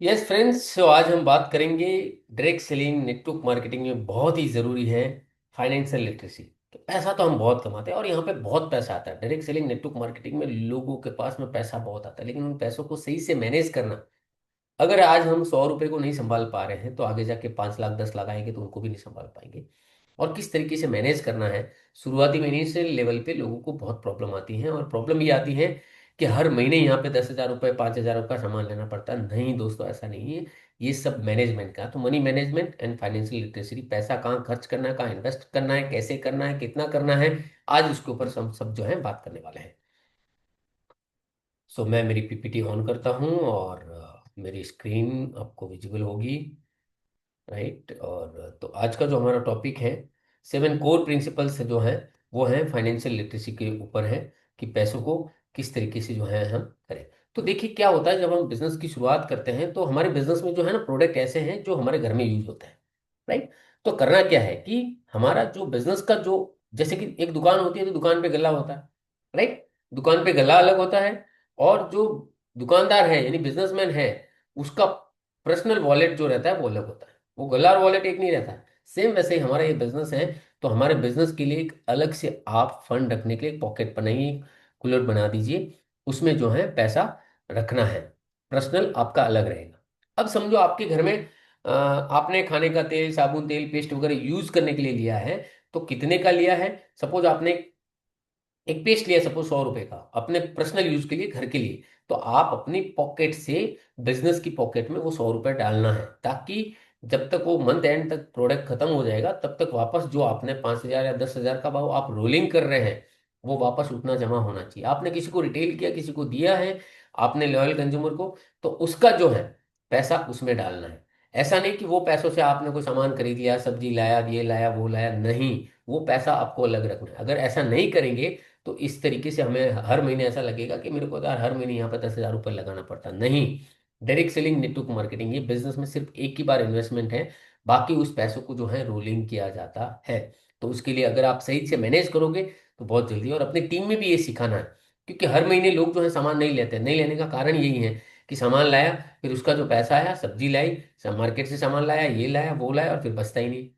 Yes friends, तो आज हम बात करेंगे डायरेक्ट सेलिंग नेटवर्क मार्केटिंग में बहुत ही ज़रूरी है फाइनेंशियल लिटरेसी। तो पैसा तो हम बहुत कमाते हैं और यहाँ पे बहुत पैसा आता है। डायरेक्ट सेलिंग नेटवर्क मार्केटिंग में लोगों के पास में पैसा बहुत आता है, लेकिन उन पैसों को सही से मैनेज करना। अगर आज हम 100 रुपए को नहीं संभाल पा रहे हैं तो आगे जाके 5 लाख 10 लाख आएंगे तो उनको भी नहीं संभाल पाएंगे। और किस तरीके से मैनेज करना है, शुरुआती में इनिशियल लेवल पे लोगों को बहुत प्रॉब्लम आती है। और प्रॉब्लम ये आती है कि हर महीने यहाँ पे 10,000 रुपये 5,000 रुपये सामान लेना पड़ता है। नहीं दोस्तों, ऐसा नहीं है। ये सब मैनेजमेंट का, तो money management and financial literacy, पैसा कहाँ खर्च करना है, कहाँ इन्वेस्ट करना है, कैसे करना है, कितना करना है, आज इसके ऊपर हम सब जो है बात करने वाले हैं। सो मैं मेरी पीपीटी ऑन करता हूँ और मेरी स्क्रीन आपको विजिबल होगी। राइट। और तो आज का जो हमारा टॉपिक है, 7 कोर प्रिंसिपल्स जो हैं वो हैं फाइनेंशियल लिटरेसी के ऊपर है, कि पैसों को किस तरीके से जो है हम करें। तो देखिए क्या होता है, जब हम बिजनेस की शुरुआत करते हैं तो हमारे बिजनेस में जो है ना प्रोडक्ट ऐसे हैं जो हमारे घर में यूज होते हैं। राइट। तो करना क्या है कि हमारा जो बिजनेस का जो, जैसे कि एक दुकान होती है तो दुकान पे गल्ला होता है। राइट। दुकान पे गल्ला अलग होता है, और जो दुकानदार है यानी बिजनेसमैन है, उसका पर्सनल वॉलेट जो रहता है वो अलग होता है। वो गल्ला और वॉलेट एक नहीं रहता है। सेम वैसे ही हमारा ये बिजनेस है। तो हमारे बिजनेस के लिए एक अलग से आप फंड रखने के लिए पॉकेट बनाइए, कूलर बना दीजिए। उसमें जो है पैसा रखना है। पर्सनल आपका अलग रहेगा। अब समझो आपके घर में आपने खाने का तेल साबुन तेल पेस्ट वगैरह यूज करने के लिए लिया है। तो कितने का लिया है? सपोज आपने एक पेस्ट लिया, सपोज 100 रुपए का, अपने पर्सनल यूज के लिए, घर के लिए। तो आप अपनी पॉकेट से, बिजनेस की पॉकेट में वो 100 रुपए डालना है, ताकि जब तक वो मंथ एंड तक प्रोडक्ट खत्म हो जाएगा तब तक वापस जो आपने 5,000 या 10,000 का भाव आप रोलिंग कर रहे हैं, वो वापस उतना जमा होना चाहिए। आपने किसी को रिटेल किया, किसी को दिया है, आपने लॉयल कंज्यूमर को, तो उसका जो है पैसा उसमें डालना है। ऐसा नहीं कि वो पैसों से आपने कोई सामान खरीद लिया, सब्जी लाया, ये लाया वो लाया, नहीं। वो पैसा आपको अलग रखना है। अगर ऐसा नहीं करेंगे तो इस तरीके से हमें हर महीने ऐसा लगेगा कि मेरे को तो यार हर महीने यहाँ पर 10,000 रुपये लगाना पड़ता। नहीं। डायरेक्ट सेलिंग नेटवर्क मार्केटिंग ये बिजनेस में सिर्फ एक ही बार इन्वेस्टमेंट है। बाकी उस पैसों को जो है रोलिंग किया जाता है। तो उसके लिए अगर आप सही से मैनेज करोगे तो बहुत जल्दी, और अपनी टीम में भी ये सिखाना है। क्योंकि हर महीने लोग जो है सामान नहीं लेते, नहीं लेने का कारण यही है कि सामान लाया, फिर उसका जो पैसा आया, सब्जी लाई, मार्केट से सामान लाया, ये लाया वो लाया, और फिर बचता ही नहीं।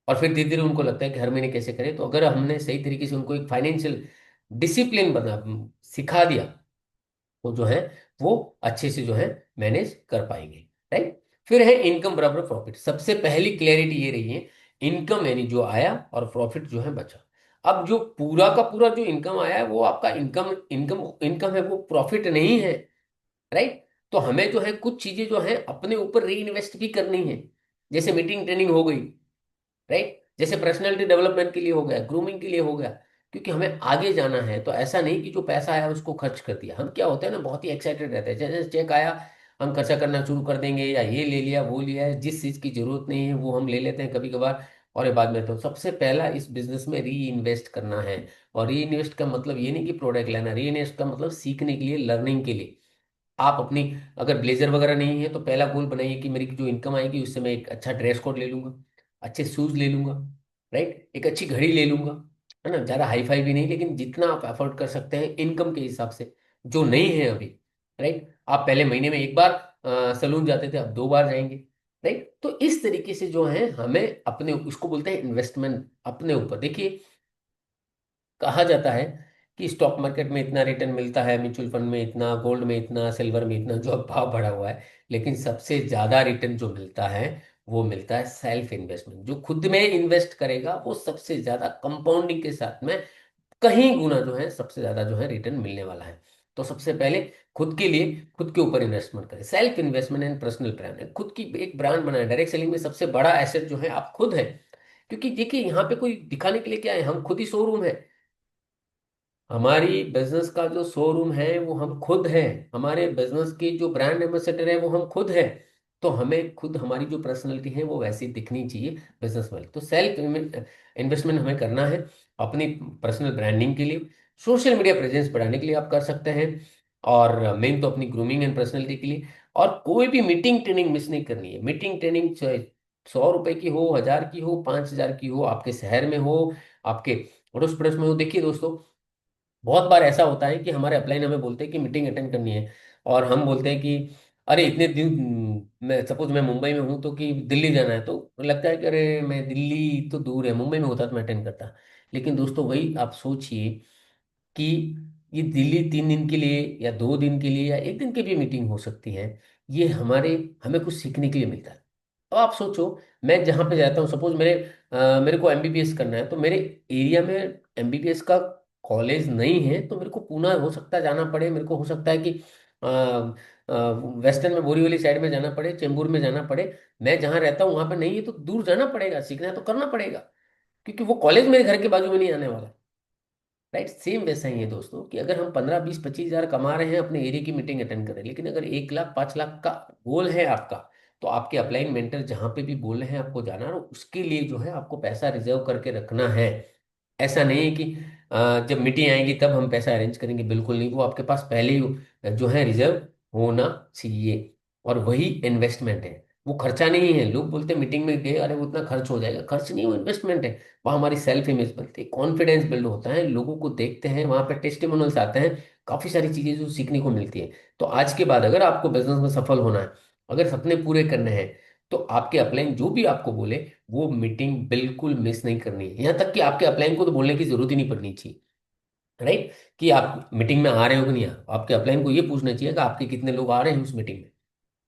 और फिर धीरे धीरे उनको लगता है कि हर महीने कैसे करें। तो अगर हमने सही तरीके से उनको एक फाइनेंशियल डिसिप्लिन बना सिखा दिया, तो जो है वो अच्छे से जो है मैनेज कर पाएंगे। राइट। फिर है इनकम बराबर प्रॉफिट। सबसे पहली क्लैरिटी ये रही है, इनकम यानी जो आया और प्रॉफिट जो है बचा। अब जो पूरा का पूरा जो इनकम आया है वो आपका इनकम इनकम इनकम है, वो प्रॉफिट नहीं है। राइट। तो हमें जो है कुछ चीजें जो है अपने ऊपर री इन्वेस्ट भी करनी है। जैसे मीटिंग ट्रेनिंग हो गई, राइट, जैसे पर्सनालिटी डेवलपमेंट के लिए हो गया, ग्रूमिंग के लिए हो गया। क्योंकि हमें आगे जाना है, तो ऐसा नहीं कि जो पैसा आया उसको खर्च कर दिया। हम क्या होते हैं ना, बहुत ही एक्साइटेड रहते हैं, जैसे चेक आया हम खर्चा करना शुरू कर देंगे, या ये ले लिया वो लिया है, जिस चीज़ की जरूरत नहीं है वो हम ले लेते हैं कभी कभार। और ये बाद में, तो सबसे पहला इस बिजनेस में री इन्वेस्ट करना है। और री इन्वेस्ट का मतलब ये नहीं कि प्रोडक्ट लेना, री इन्वेस्ट का मतलब सीखने के लिए, लर्निंग के लिए। आप अपनी, अगर ब्लेजर वगैरह नहीं है तो पहला गोल बनाइए कि मेरी जो इनकम आएगी उससे मैं एक अच्छा ड्रेस कोड ले लूंगा, अच्छे शूज ले लूंगा, राइट, एक अच्छी घड़ी ले लूंगा। है ना, ज़्यादा हाई फाई भी नहीं, लेकिन जितना आप अफोर्ड कर सकते हैं इनकम के हिसाब से, जो नहीं है अभी। राइट। आप पहले महीने में एक बार सलून जाते थे, अब 2 बार जाएंगे। राइट। तो इस तरीके से जो है हमें अपने, उसको बोलते हैं इन्वेस्टमेंट अपने ऊपर। देखिए, कहा जाता है कि स्टॉक मार्केट में इतना रिटर्न मिलता है, म्यूचुअल फंड में इतना, गोल्ड में इतना, सिल्वर में इतना, जो अब भाव बढ़ा हुआ है। लेकिन सबसे ज्यादा रिटर्न जो मिलता है वो मिलता है सेल्फ इन्वेस्टमेंट। जो खुद में इन्वेस्ट करेगा वो सबसे ज्यादा कंपाउंडिंग के साथ में कहीं गुना जो है सबसे ज्यादा जो है रिटर्न मिलने वाला है। तो सबसे पहले खुद के लिए, खुद के ऊपर इन्वेस्टमेंट करें। Self investment and personal brand है, खुद की एक ब्रांड बनाए। डायरेक्ट सेलिंग में सबसे बड़ा एसेट जो है आप खुद है। क्योंकि देखिए यहाँ पे कोई दिखाने के लिए क्या है, हम खुद ही शोरूम है। हमारी बिजनेस का जो शोरूम है वो हम खुद हैं। हमारे बिजनेस की जो ब्रांड एम्बेसडर है वो हम खुद हैं। तो हमें खुद, हमारी जो पर्सनैलिटी है वो वैसी दिखनी चाहिए बिजनेस में। तो सेल्फ इन्वेस्टमेंट हमें करना है अपनी पर्सनल ब्रांडिंग के लिए। सोशल मीडिया प्रेजेंस बढ़ाने के लिए आप कर सकते हैं। और मेन तो अपनी ग्रूमिंग एंड पर्सनैलिटी के लिए। और कोई भी मीटिंग ट्रेनिंग मिस नहीं करनी है। मीटिंग ट्रेनिंग चाहे 100 रुपए की हो, 1,000 की हो, 5,000 की हो, आपके शहर में हो, आपके अड़ोस पड़ोस में हो। देखिए दोस्तों, बहुत बार ऐसा होता है कि हमारे अपलाइन हमें बोलते हैं कि मीटिंग अटेंड करनी है, और हम बोलते हैं कि अरे इतने दिन मैं सपोज मैं मुंबई में हूँ तो कि दिल्ली जाना है, तो लगता है कि अरे मैं दिल्ली तो दूर है, मुंबई में होता तो मैं अटेंड करता। लेकिन दोस्तों वही आप सोचिए कि ये दिल्ली 3 दिन के लिए या 2 दिन के लिए या एक दिन की भी मीटिंग हो सकती है। ये हमें कुछ सीखने के लिए मिलता है। अब आप सोचो, मैं जहाँ पे जाता हूँ, सपोज मेरे को एमबीबीएस करना है, तो मेरे एरिया में एमबीबीएस का कॉलेज नहीं है, तो मेरे को पूना हो सकता है जाना पड़े, मेरे को हो सकता है कि वेस्टर्न में बोरीवली साइड में जाना पड़े, चेंबूर में जाना पड़े। मैं जहाँ रहता हूँ वहां पे नहीं है, तो दूर जाना पड़ेगा, सीखना है तो करना पड़ेगा, क्योंकि वो कॉलेज मेरे घर के बाजू में नहीं आने वाला। राइट, सेम वैसा ही है दोस्तों, कि अगर हम 15 20 25 हजार कमा रहे हैं, अपने एरिया की मीटिंग अटेंड करें, लेकिन अगर 1 लाख 5 लाख का गोल है आपका, तो आपके अपलाइन मेंटर जहां पे भी बोल रहे हैं आपको जाना है, उसके लिए जो है आपको पैसा रिजर्व करके रखना है। ऐसा नहीं है कि जब मीटिंग आएगी तब हम पैसा अरेंज करेंगे, बिल्कुल नहीं। वो आपके पास पहले ही जो है रिजर्व होना चाहिए। और वही इन्वेस्टमेंट है, वो खर्चा नहीं है। लोग बोलते हैं मीटिंग में गए, अरे वो उतना खर्च हो जाएगा, खर्च नहीं, वो इन्वेस्टमेंट है। वहाँ हमारी सेल्फ इमेज बनती है, कॉन्फिडेंस बिल्ड होता है, लोगों को देखते हैं, वहाँ पे टेस्टिमोनियल्स आते हैं, काफ़ी सारी चीज़ें जो सीखने को मिलती है। तो आज के बाद अगर आपको बिजनेस में सफल होना है, अगर सपने पूरे करने हैं, तो आपके अपलाइन जो भी आपको बोले, वो मीटिंग बिल्कुल मिस नहीं करनी है। यहाँ तक कि आपके अपलाइन को तो बोलने की जरूरत ही नहीं पड़नी चाहिए। राइट, कि आप मीटिंग में आ रहे हो कि नहीं आ रहे हो, आपके अपलाइन को ये पूछना चाहिए कि आपके कितने लोग आ रहे हैं उस मीटिंग में।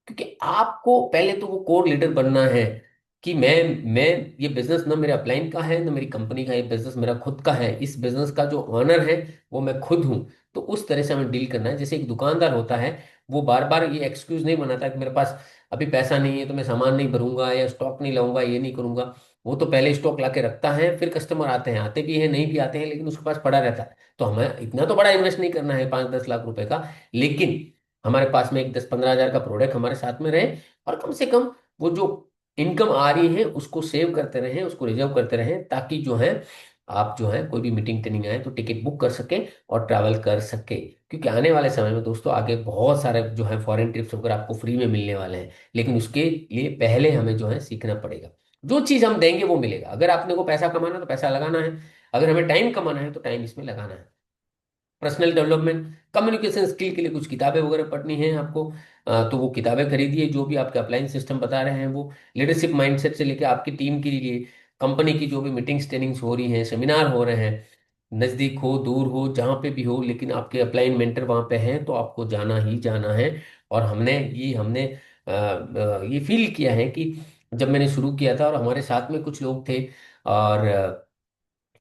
क्योंकि आपको पहले तो वो कोर लीडर बनना है, कि मैं ये बिजनेस ना मेरे अपलाइन का है ना मेरी कंपनी का, ये बिजनेस मेरा खुद का है, इस बिजनेस का जो ऑनर है वो मैं खुद हूँ। तो उस तरह से हमें डील करना है। जैसे एक दुकानदार होता है, वो बार बार ये एक्सक्यूज नहीं बनाता कि मेरे पास अभी पैसा नहीं है तो मैं सामान नहीं भरूंगा या स्टॉक नहीं लाऊंगा, ये नहीं करूंगा। वो तो पहले स्टॉक ला के रखता है, फिर कस्टमर आते हैं, आते भी हैं नहीं भी आते हैं, लेकिन उसके पास पड़ा रहता है। तो हमें इतना तो बड़ा इन्वेस्ट नहीं करना है 5 10 लाख रुपए का, लेकिन हमारे पास में एक 10 15 हजार का प्रोडक्ट हमारे साथ में रहे, और कम से कम वो जो इनकम आ रही है उसको सेव करते रहें, उसको रिजर्व करते रहें, ताकि जो है आप जो है कोई भी मीटिंग टिनिंग आए तो टिकट बुक कर सके और ट्रैवल कर सके। क्योंकि आने वाले समय में दोस्तों आगे बहुत सारे जो है फॉरेन ट्रिप्स वगैरह आपको फ्री में मिलने वाले हैं, लेकिन उसके लिए पहले हमें जो है सीखना पड़ेगा। जो चीज़ हम देंगे वो मिलेगा। अगर आपने को पैसा कमाना है तो पैसा लगाना है, अगर हमें टाइम कमाना है तो टाइम इसमें लगाना है। पर्सनल डेवलपमेंट, कम्युनिकेशन स्किल के लिए कुछ किताबें वगैरह पढ़नी है आपको, तो वो किताबें खरीदिए, जो भी आपके अपलाइन सिस्टम बता रहे हैं वो। लीडरशिप माइंडसेट से लेकर आपकी टीम के लिए, कंपनी की जो भी मीटिंग्स ट्रेनिंग्स हो रही हैं, सेमिनार हो रहे हैं, नज़दीक हो दूर हो जहाँ पे भी हो, लेकिन आपके अपलाइन मेंटर वहाँ पे हैं तो आपको जाना ही जाना है। और हमने ये फील किया है कि जब मैंने शुरू किया था और हमारे साथ में कुछ लोग थे, और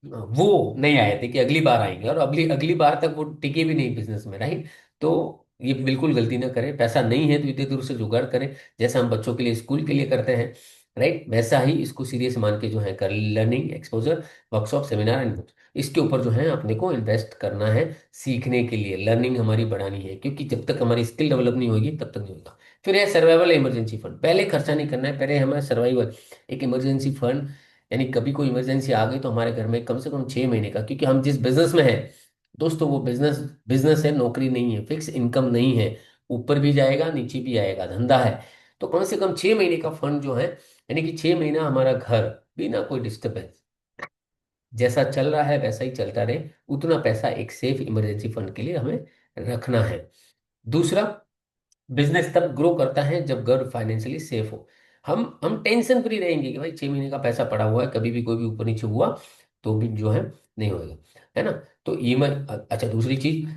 वो नहीं आए थे कि अगली बार आएंगे, और अगली अगली बार तक वो टिके भी नहीं बिजनेस में। राइट, तो ये बिल्कुल गलती ना करें। पैसा नहीं है तो इतने दूर से जुगाड़ करें, जैसा हम बच्चों के लिए स्कूल के लिए करते हैं। राइट, वैसा ही इसको सीरियस मान के जो है कर, learning exposure, workshop, seminar and इसके ऊपर जो है अपने को इन्वेस्ट करना है। सीखने के लिए लर्निंग हमारी बढ़ानी है, क्योंकि जब तक हमारी स्किल डेवलप नहीं होगी तब तक नहीं होगा। फिर है सर्वाइवल इमरजेंसी फंड। पहले खर्चा नहीं करना है, पहले हमें सर्वाइवल, एक इमरजेंसी फंड, यानी कभी कोई इमरजेंसी आ गई तो हमारे घर में कम से कम 6 महीने का, क्योंकि हम जिस बिजनेस में हैं दोस्तों, वो बिजनेस बिजनेस है, नौकरी नहीं है, फिक्स इनकम नहीं है, ऊपर भी जाएगा नीचे भी आएगा, धंधा है। तो कम से कम 6 महीने का फंड जो है, यानी कि 6 महीना हमारा घर बिना कोई डिस्टर्बेंस जैसा चल रहा है वैसा ही चलता रहे, उतना पैसा एक सेफ इमरजेंसी फंड के लिए हमें रखना है। दूसरा, बिजनेस तब ग्रो करता है जब घर फाइनेंशियली सेफ हो। हम टेंशन फ्री रहेंगे कि भाई 6 महीने का पैसा पड़ा हुआ है, कभी भी कोई भी ऊपर नीचे हुआ तो भी जो है नहीं होएगा, है ना। तो ईएमआई, अच्छा दूसरी चीज,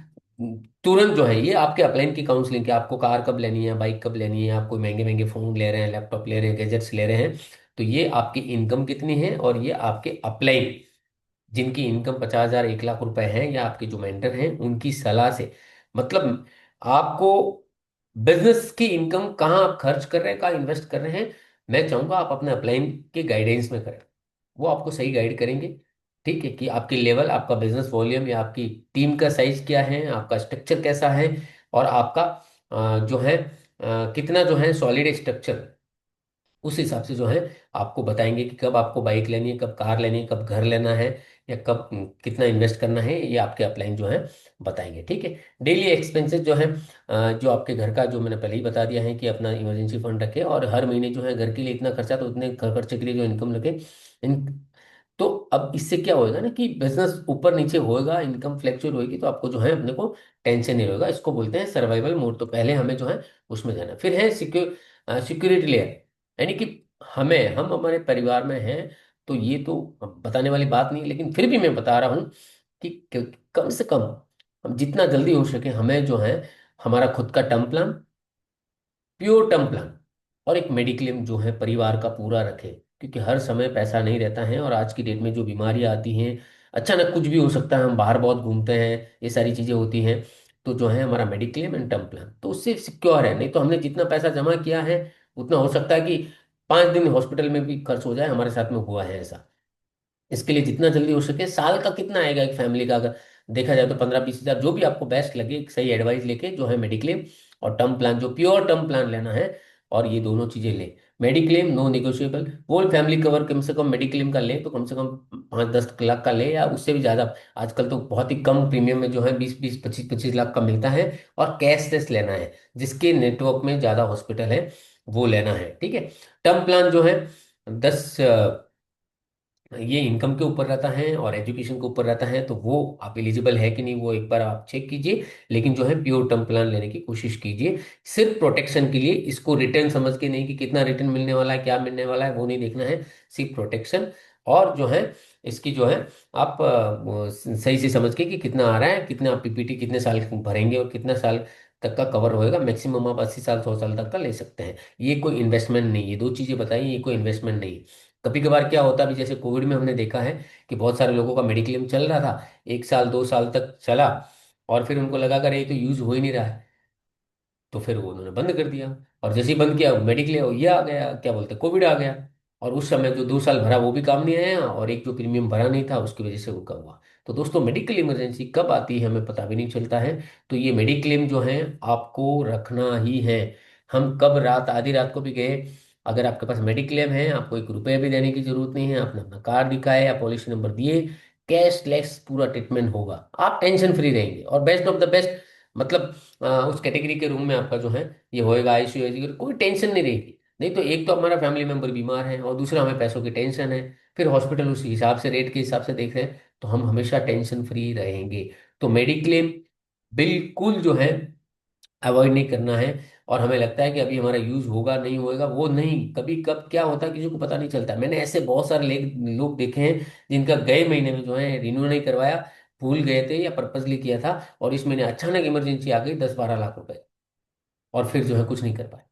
तुरंत जो है ये आपके अपलाइन की काउंसलिंग, कि आपको कार कब लेनी है, बाइक कब लेनी है, आप कोई महंगे महंगे फोन ले रहे हैं, लैपटॉप ले रहे हैं, गैजेट्स ले रहे हैं, तो ये आपकी इनकम कितनी है, और ये आपके अपलाइन जिनकी इनकम 50 हजार 1 लाख रुपए है, या आपके जो मेंटर हैं उनकी सलाह से, मतलब आपको बिजनेस की इनकम कहाँ आप खर्च कर रहे हैं, कहाँ इन्वेस्ट कर रहे हैं, मैं चाहूंगा आप अपने अपलाइन के गाइडेंस में करें। वो आपको सही गाइड करेंगे। ठीक है, कि आपकी लेवल, आपका बिजनेस वॉल्यूम, या आपकी टीम का साइज क्या है, आपका स्ट्रक्चर कैसा है, और आपका जो है कितना जो है सॉलिड स्ट्रक्चर, उस हिसाब से जो है आपको बताएंगे कि कब आपको बाइक लेनी है, कब कार लेनी है, कब घर लेना है, या कब कितना इन्वेस्ट करना है, ये आपके अपलाइन जो है बताएंगे। ठीक है, डेली एक्सपेंसेस जो है, जो आपके घर का, जो मैंने पहले ही बता दिया है कि अपना इमरजेंसी फंड रखे, और हर महीने जो है घर के लिए इतना खर्चा, तो उतने खर्चे के लिए जो इनकम लगे, इन तो अब इससे क्या होएगा ना कि बिजनेस ऊपर नीचे होएगा, इनकम फ्लैक्चुएट होएगी, तो आपको जो है अपने को टेंशन नहीं होगा। इसको बोलते हैं सर्वाइवल मोड। तो पहले हमें जो है उसमें जाना है। फिर है सिक्योरिटी लेयर, यानी कि हम हमारे परिवार में हैं, तो ये तो बताने वाली बात नहीं है, लेकिन फिर भी मैं बता रहा हूँ कि कम से कम हम जितना जल्दी हो सके हमें जो है हमारा खुद का term plan, pure term plan, और एक मेडिक्लेम जो है परिवार का पूरा रखे, क्योंकि हर समय पैसा नहीं रहता है, और आज की डेट में जो बीमारियां आती हैं, अचानक कुछ भी हो सकता है, हम बाहर बहुत घूमते हैं, ये सारी चीजें होती हैं। तो जो है हमारा मेडिक्लेम एंड टर्म प्लान तो उससे सिक्योर है। नहीं तो हमने जितना पैसा जमा किया है उतना हो सकता है कि 5 दिन हॉस्पिटल में भी खर्च हो जाए। हमारे साथ में हुआ है ऐसा। इसके लिए जितना जल्दी हो सके, साल का कितना आएगा एक फैमिली का अगर देखा जाए तो 15-20 हज़ार, जो भी आपको बेस्ट लगे, एक सही एडवाइस लेके जो है मेडिक्लेम और टर्म प्लान, जो प्योर टर्म प्लान लेना है, और ये दोनों चीजें ले। Mediclaim no negotiable, whole family cover कम से कम मेडिक्लेम का ले तो कम से कम 5-10 लाख का ले, या उससे भी ज्यादा। आजकल तो बहुत ही कम प्रीमियम में जो है 20-20, 25-25 लाख का मिलता है, और कैशलेस लेना है, जिसके नेटवर्क में ज्यादा हॉस्पिटल है वो लेना है, ठीक है। टर्म प्लान जो है 10, ये इनकम के ऊपर रहता है और एजुकेशन के ऊपर रहता है, तो वो आप एलिजिबल है कि नहीं वो एक बार आप चेक कीजिए। लेकिन जो है प्योर टर्म प्लान लेने की कोशिश कीजिए, सिर्फ प्रोटेक्शन के लिए। इसको रिटर्न समझ के नहीं कि कितना रिटर्न मिलने वाला है, क्या मिलने वाला है, वो नहीं देखना है, सिर्फ प्रोटेक्शन। और जो है इसकी जो है आप वो सही से समझ के कि कितना आ रहा है, कितना आप पीपीटी कितने साल भरेंगे और कितना साल तक का कवर होएगा। मैक्सिमम आप 80 साल 100 साल तक का ले सकते हैं। ये कोई इन्वेस्टमेंट नहीं है, 2 चीजें बताई, ये कोई इन्वेस्टमेंट नहीं है। कभी कभार क्या होता है, अभी जैसे कोविड में हमने देखा है कि बहुत सारे लोगों का मेडिक्लेम चल रहा था, 1 साल 2 साल तक चला, और फिर उनको लगा कर ये तो यूज हो ही नहीं रहा है, तो फिर वो उन्होंने बंद कर दिया। और जैसे ही बंद किया, मेडिक्लेम ये आ गया, क्या बोलते हैं, कोविड आ गया। और उस समय जो 2 साल भरा वो भी काम नहीं आया, और एक जो प्रीमियम भरा नहीं था उसकी वजह से उनका हुआ। तो दोस्तों, मेडिकल इमरजेंसी कब आती है हमें पता भी नहीं चलता है। तो ये मेडिक्लेम जो है आपको रखना ही है। हम कब रात, आधी रात को भी गए, अगर आपके पास मेडिक्लेम है, आपको 1 रुपये भी देने की जरूरत नहीं है, आपने अपना कार्ड दिखाया या पॉलिसी नंबर दिए, कैशलेस पूरा ट्रीटमेंट होगा, आप टेंशन फ्री रहेंगे। और बेस्ट ऑफ द बेस्ट, मतलब उस कैटेगरी के रूम में आपका जो है ये होएगा, आईसीयू आईसीयू कोई टेंशन नहीं रहेगी। नहीं तो एक तो हमारा फैमिली मेंबर बीमार है, और दूसरा हमें पैसों की टेंशन है, फिर हॉस्पिटल उस हिसाब से रेट के हिसाब से देख रहे हैं, तो हम हमेशा टेंशन फ्री रहेंगे। तो मेडिक्लेम बिल्कुल जो है अवॉइड नहीं करना है। और हमें लगता है कि अभी हमारा यूज होगा नहीं होएगा, वो नहीं, कभी कब क्या होता है किसी को पता नहीं चलता। मैंने ऐसे बहुत सारे लोग देखे हैं जिनका गए महीने में जो है रिन्यू नहीं करवाया, भूल गए थे या पर्पजली किया था, और इस महीने अचानक इमरजेंसी आ गई 10-12 लाख रुपए, और फिर जो है कुछ नहीं कर पाए।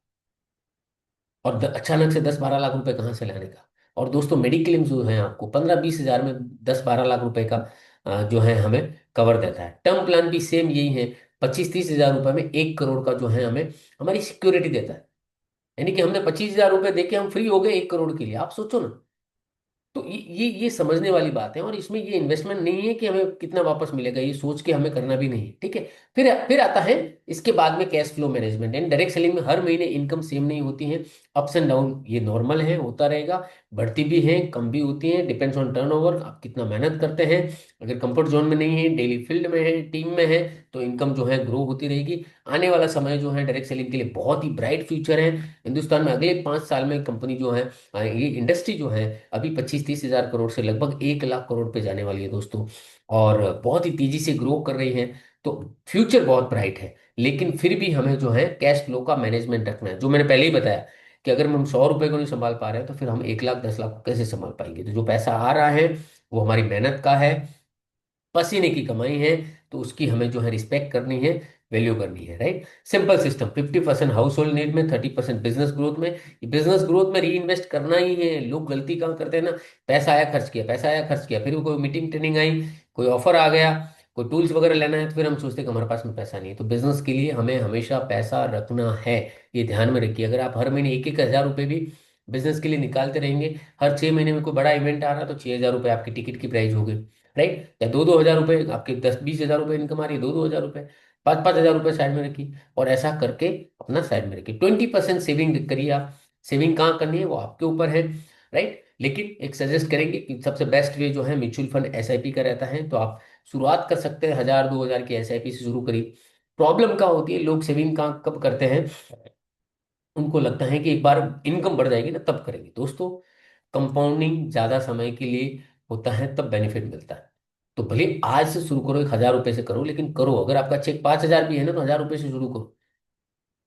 और अचानक से 10-12 लाख रुपए कहाँ से लाने का। और दोस्तों, मेडिक्लेम जो है आपको 15-20 हज़ार में 10-12 लाख रुपए का जो है हमें कवर देता है। टर्म प्लान भी सेम यही है, 25-30 हज़ार रुपए में 1 करोड़ का जो है हमें हमारी सिक्योरिटी देता है। यानी कि हमने 25 हज़ार रुपए देके हम फ्री हो गए 1 करोड़ के लिए, आप सोचो ना। तो ये समझने वाली बात है, और इसमें ये इन्वेस्टमेंट नहीं है कि हमें कितना वापस मिलेगा, ये सोच के हमें करना भी नहीं है, ठीक है। फिर आता है इसके बाद में cash flow management and direct selling में हर महीने इनकम सेम नहीं होती है, अप्स एंड डाउन ये नॉर्मल है, होता रहेगा। बढ़ती भी है, कम भी होती है, डिपेंड्स ऑन टर्नओवर, आप कितना मेहनत करते हैं। अगर कंफर्ट जोन में नहीं है, डेली फील्ड में है, टीम में है, तो इनकम जो है ग्रो होती रहेगी। आने वाला समय जो है डायरेक्ट सेलिंग के लिए बहुत ही ब्राइट फ्यूचर है। हिंदुस्तान में अगले 5 साल में कंपनी जो है, ये इंडस्ट्री जो है अभी 25-30 हज़ार करोड़ से लगभग 1 लाख करोड़ पे जाने वाली है दोस्तों, और बहुत ही तेजी से ग्रो कर रही है। तो फ्यूचर बहुत ब्राइट है। लेकिन फिर भी हमें जो है कैश फ्लो का मैनेजमेंट रखना है, जो मैंने पहले ही बताया कि अगर हम 100 रुपए को नहीं संभाल पा रहे हैं, तो फिर हम 1 लाख 10 लाख को कैसे संभाल पाएंगे। तो जो पैसा आ रहा है वो हमारी मेहनत का है, पसीने की कमाई है, तो उसकी हमें जो है रिस्पेक्ट करनी है, वैल्यू करनी है, right. Simple system, 50% house hold need में, 30% बिजनेस ग्रोथ में। बिजनेस ग्रोथ में री इन्वेस्ट करना ही है। लोग गलती कहाँ करते हैं ना, पैसा आया खर्च किया, पैसा आया खर्च किया, फिर वो कोई मीटिंग ट्रेनिंग आई, कोई ऑफर आ गया, कोई टूल्स वगैरह लेना है, तो फिर हम सोचते हैं कि हमारे पास में पैसा नहीं है। तो बिजनेस के लिए हमें हमेशा पैसा रखना है, ये ध्यान में रखिए। अगर आप हर महीने 1-1 हज़ार रुपये भी बिजनेस के लिए निकालते रहेंगे, हर 6 महीने में कोई बड़ा इवेंट आ रहा है, तो 6 हज़ार रुपये आपकी टिकट की प्राइस होगी, राइट। या 2-2 हज़ार रुपये, आपके 10-20 हज़ार रुपये इनकम आ रही है, 2-2 हज़ार रुपये, 5-5 हज़ार रुपये साइड में रखिए, और ऐसा करके अपना साइड में रखिए। 20% सेविंग करिए आप। सेविंग कहाँ करनी है वो आपके ऊपर है, राइट। लेकिन एक सजेस्ट करेंगे कि सबसे बेस्ट वे जो है म्यूचुअल फंड एसआईपी का रहता है। तो आप शुरुआत कर सकते हैं 1,000-2,000 की एसआईपी से शुरू करिए। प्रॉब्लम क्या होती है, लोग सेविंग कहाँ कब करते हैं, उनको लगता है कि एक बार इनकम बढ़ जाएगी ना तब करेंगे। दोस्तों, कंपाउंडिंग ज़्यादा समय के लिए होता है तब बेनिफिट मिलता है। तो भले आज से शुरू करो, 1,000 रुपये से करो, लेकिन करो। अगर आपका चेक 5,000 भी है ना, तो 1,000 रुपये से शुरू करो।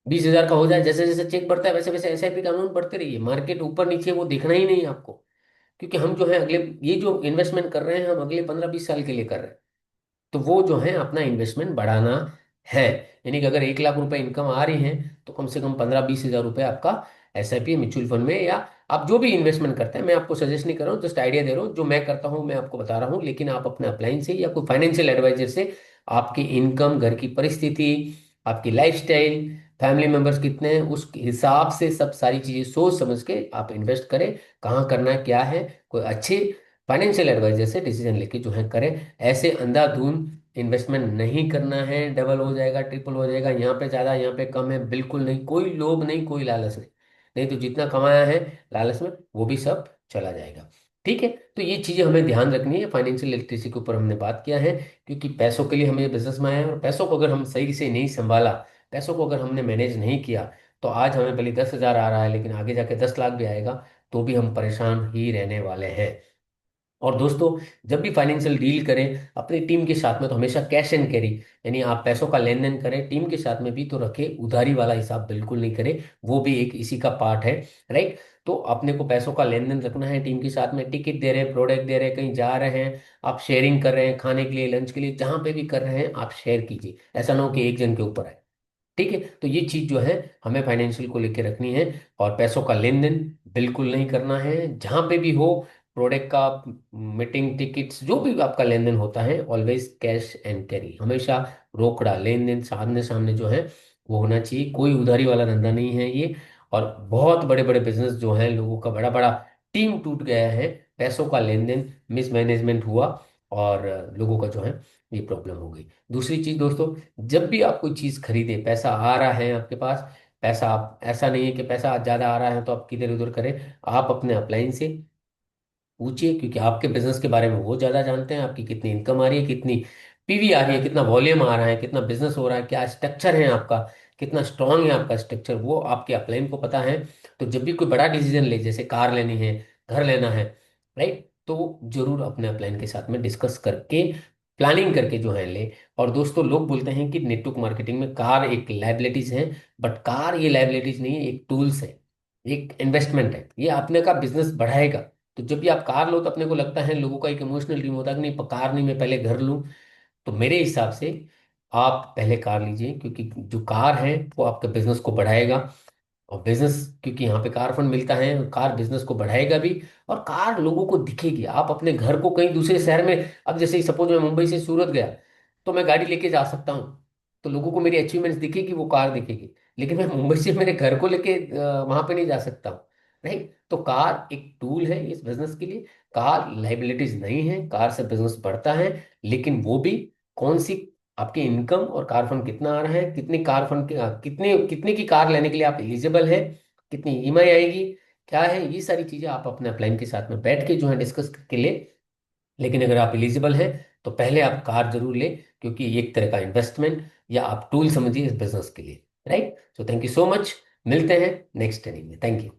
20,000 का हो जाए, जैसे जैसे चेक बढ़ता है वैसे वैसे एसआईपी का अमाउंट बढ़ते रहिए। मार्केट ऊपर नीचे वो देखना ही नहीं है आपको। क्योंकि हम जो है अगले, ये जो इन्वेस्टमेंट कर रहे हैं हम अगले 15-20 साल के लिए कर रहे हैं। तो वो जो है अपना इन्वेस्टमेंट बढ़ाना है। यानी कि अगर 1 लाख रुपए इनकम आ रही है, तो कम से कम 15-20 हज़ार रुपये आपका एसआईपी म्यूचुअल फंड में, या आप जो भी इन्वेस्टमेंट करते हैं, मैं आपको सजेस्ट नहीं कर रहा हूँ, जस्ट आइडिया दे रहा हूँ। जो मैं करता हूँ मैं आपको बता रहा हूँ, लेकिन आप अपने अपलाइन से या कोई फाइनेंशियल एडवाइजर से आपकी इनकम, घर की परिस्थिति, आपकी लाइफस्टाइल, फैमिली मेंबर्स कितने हैं, उस हिसाब से सब सारी चीजें सोच समझ के आप इन्वेस्ट करें। कहाँ करना है, क्या है, कोई अच्छे फाइनेंशियल एडवाइजर से डिसीजन लेके जो है करें। ऐसे अंधाधुंध इन्वेस्टमेंट नहीं करना है, डबल हो जाएगा, ट्रिपल हो जाएगा, यहाँ पे ज्यादा यहाँ पे कम है, बिल्कुल नहीं। कोई लोभ नहीं, कोई लालच नहीं। नहीं तो जितना कमाया है लालच में, वो भी सब चला जाएगा। ठीक है। तो ये चीजें हमें ध्यान रखनी है। फाइनेंशियल लिटरेसी के ऊपर हमने बात किया है, क्योंकि पैसों के लिए हमें बिजनेस में आए हैं, और पैसों को अगर हम सही से नहीं संभाला, पैसों को अगर हमने मैनेज नहीं किया, तो आज हमें भले 10,000 आ रहा है, लेकिन आगे जाके 10 लाख भी आएगा, तो भी हम परेशान ही रहने वाले हैं। और दोस्तों, जब भी फाइनेंशियल डील करें अपनी टीम के साथ में, तो हमेशा कैश एंड कैरी, यानी आप पैसों का लेन देन करें टीम के साथ में भी, तो रखें। उधारी वाला हिसाब बिल्कुल नहीं करें, वो भी एक इसी का पार्ट है। राइट। तो अपने को पैसों का लेन देन रखना है टीम के साथ में। टिकट दे रहे हैं, प्रोडक्ट दे रहे हैं, कहीं जा रहे हैं, आप शेयरिंग कर रहे हैं, खाने के लिए, लंच के लिए, जहां पे भी कर रहे हैं आप शेयर कीजिए। ऐसा ना हो कि एक जन के ऊपर है। ठीक है। तो ये चीज जो है हमें फाइनेंशियल को लेके रखनी है। और पैसों का लेन देन बिल्कुल नहीं करना है, जहां पे भी हो। प्रोडक्ट का, मीटिंग, टिकट्स, जो भी आपका लेन देन होता है, ऑलवेज कैश एंड कैरी, हमेशा रोकड़ा लेन देन सामने सामने जो है वो होना चाहिए। कोई उधारी वाला धंधा नहीं है ये। और बहुत बड़े बड़े बिजनेस जो है, लोगों का बड़ा बड़ा टीम टूट गया है, पैसों का लेन देन मिसमैनेजमेंट हुआ, और लोगों का जो है ये प्रॉब्लम हो गई। दूसरी चीज दोस्तों, जब भी आप कोई चीज खरीदे, पैसा आ रहा है आपके पास, पैसा, आप ऐसा नहीं है कि पैसा ज्यादा आ रहा है तो आप किधर उधर करें। आप अपने अपलाइन से पूछिए, क्योंकि आपके बिजनेस के बारे में वो ज्यादा जानते हैं। आपकी कितनी इनकम आ रही है, कितनी पीवी आ रही है, कितना वॉल्यूम आ रहा है, कितना बिजनेस हो रहा है, क्या स्ट्रक्चर है आपका, कितना स्ट्रांग है आपका स्ट्रक्चर, वो आपके अपलाइन को पता है। तो जब भी कोई बड़ा डिसीजन ले, जैसे कार लेनी है, घर लेना है, राइट, तो जरूर अपने अपलाइन के साथ में डिस्कस करके, प्लानिंग करके जो है ले। और दोस्तों, लोग बोलते हैं कि नेटवर्क मार्केटिंग में कार एक लाइबिलिटीज है, बट कार ये लाइबिलिटीज नहीं है, एक टूल्स है, एक इन्वेस्टमेंट है, ये अपने का बिजनेस बढ़ाएगा। तो जब भी आप कार लो, तो अपने को लगता है, लोगों का एक इमोशनल ड्रीम होता है कि नहीं, कार नहीं, मैं पहले घर लूं। तो मेरे हिसाब से आप पहले कार लीजिए, क्योंकि जो कार है वो आपके बिजनेस को बढ़ाएगा। और बिजनेस, क्योंकि यहाँ पे कार फंड मिलता है, कार बिजनेस को बढ़ाएगा भी। और कार लोगों को दिखेगी। आप अपने घर को कहीं दूसरे शहर में, अब जैसे सपोज मैं मुंबई से सूरत गया, तो मैं गाड़ी लेके जा सकता हूँ, तो लोगों को मेरी अचीवमेंट्स दिखेगी, वो कार दिखेगी। लेकिन मैं मुंबई से मेरे घर को लेके वहां पे नहीं जा सकता हूँ। नहीं, तो कार एक टूल है इस बिजनेस के लिए। कार लाइबिलिटीज नहीं है, कार से बिजनेस बढ़ता है। लेकिन वो भी कौन सी, आपकी इनकम और कार फंड कितना आ रहा है, कितनी कार फंड की, कितने कितने की कार लेने के लिए आप एलिजिबल है, कितनी ईएमआई आएगी, क्या है, ये सारी चीजें आप अपने अपलाइन के साथ में बैठ के जो है डिस्कस करके ले। लेकिन अगर आप एलिजिबल हैं, तो पहले आप कार जरूर ले, क्योंकि ये एक तरह का इन्वेस्टमेंट, या आप टूल समझिए इस बिजनेस के लिए। Right. So thank you so much. मिलते हैं नेक्स्ट ट्रेनिंग में। Thank you.